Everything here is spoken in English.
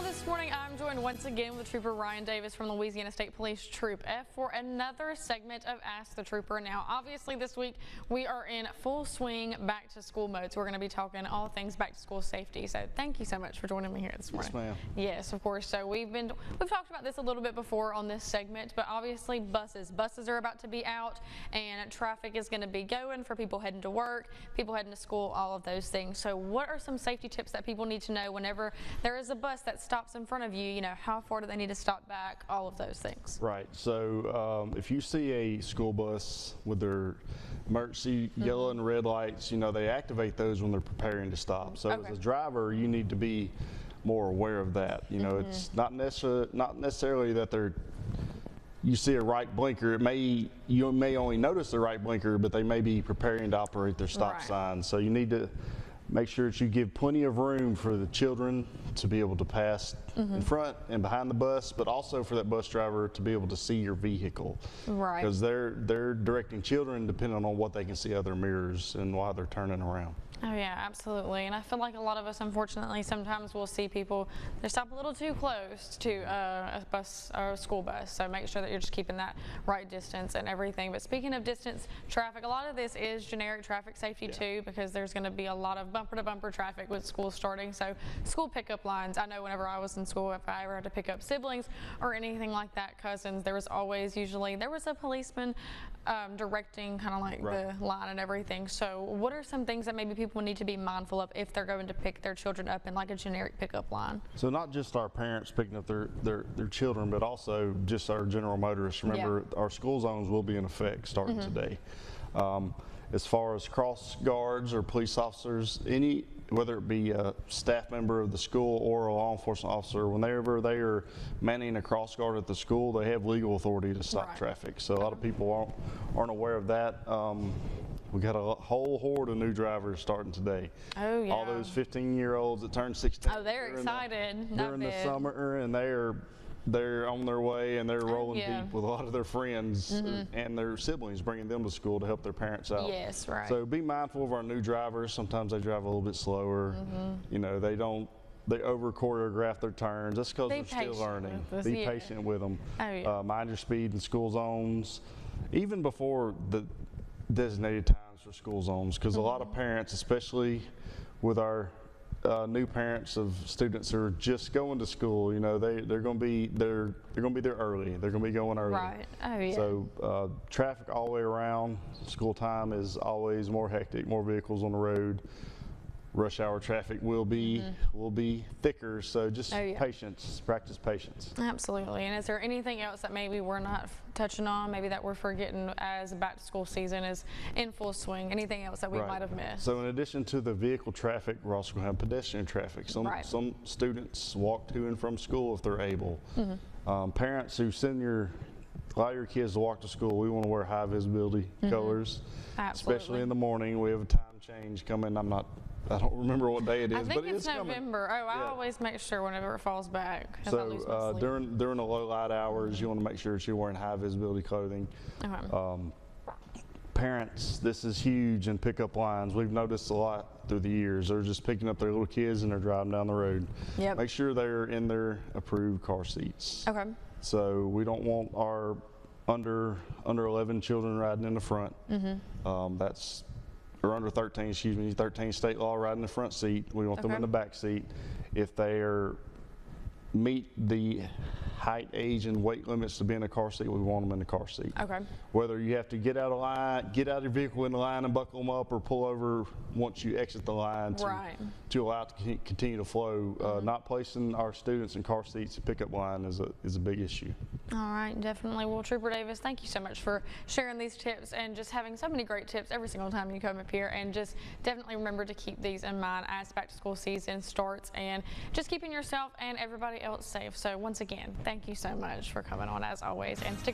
Well, this morning I'm joined once again with Trooper Ryan Davis from Louisiana State Police Troop F for another segment of Ask the Trooper. Now, obviously this week we are in full swing back to school mode, so we're going to be talking all things back to school safety. So thank you so much for joining me here this morning. Yes, ma'am. Yes, of course. So we've talked about this a little bit before on this segment, but obviously buses are about to be out and traffic is going to be going for people heading to work, people heading to school, all of those things. So what are some safety tips that people need to know whenever there is a bus that stops in front of you? You know, how far do they need to stop back? All of those things. Right. So if you see a school bus with their emergency yellow and red lights, you know, they activate those when they're preparing to stop. So as a driver, you need to be more aware of that. You know, it's not necessarily that you see a right blinker. You may only notice the right blinker, but they may be preparing to operate their stop sign. So you need to make sure that you give plenty of room for the children to be able to pass in front and behind the bus, but also for that bus driver to be able to see your vehicle. Right. Because they're directing children depending on what they can see out of their mirrors and why they're turning around. Oh yeah, absolutely. And I feel like a lot of us, unfortunately, sometimes we'll see people, they stop a little too close to a bus or a school bus. So make sure that you're just keeping that right distance and everything. But speaking of distance traffic, a lot of this is generic traffic safety too, because there's going to be a lot of bumper to bumper traffic with school starting. So school pickup lines, I know whenever I was in school, if I ever had to pick up siblings or anything like that, cousins, there was always there was a policeman directing kind of like the line and everything. So what are some things that maybe people need to be mindful of if they're going to pick their children up in like a generic pickup line? So not just our parents picking up their children, but also just our general motorists. Remember, our school zones will be in effect starting today. As far as cross guards or police officers, whether it be a staff member of the school or a law enforcement officer, whenever they are manning a cross guard at the school, they have legal authority to stop traffic. So a lot of people aren't aware of that. We got a whole horde of new drivers starting today. Oh yeah. All those 15-year-olds that turn 16. Oh, they're excited. During the summer, and they're on their way, and they're rolling deep with a lot of their friends and their siblings, bringing them to school to help their parents out. Yes, right. So be mindful of our new drivers. Sometimes they drive a little bit slower. You know, they over choreograph their turns. That's because they're still learning. Be patient with them. Mind your speed in school zones, even before the designated times for school zones, because a lot of parents, especially with our new parents of students who are just going to school, you know, they're going to be there early. They're going to be going early. Right. Oh yeah. So traffic all the way around. School time is always more hectic, more vehicles on the road. Rush hour traffic will be thicker, so just patience, practice patience. Absolutely. And is there anything else that maybe we're not touching on, maybe that we're forgetting as back to school season is in full swing? Anything else that we might have missed? So in addition to the vehicle traffic, we're also going to have pedestrian traffic. Some students walk to and from school if they're able. Parents who allow your kids to walk to school, we want to wear high visibility colors, especially in the morning. We have a time change coming. I don't remember what day it is, but it's November. Coming. Oh, I always make sure whenever it falls back. So during the low light hours, you want to make sure that you're wearing high visibility clothing. Parents, this is huge in pickup lines. We've noticed a lot through the years. They're just picking up their little kids and they're driving down the road. Make sure they're in their approved car seats. So we don't want our under 11 children riding in the front. Or under 13, excuse me, 13 state law riding in the front seat. We want them in the back seat. If they meet the height, age, and weight limits to be in a car seat, we want them in the car seat. Whether you have to get out of your vehicle in the line and buckle them up, or pull over once you exit the line to allow it to continue to flow. Not placing our students in car seats in pickup line is a big issue. All right, definitely. Well, Trooper Davis, thank you so much for sharing these tips and just having so many great tips every single time you come up here. And just definitely remember to keep these in mind as back to school season starts, and just keeping yourself and everybody else safe. So once again, thank you so much for coming on as always, and stick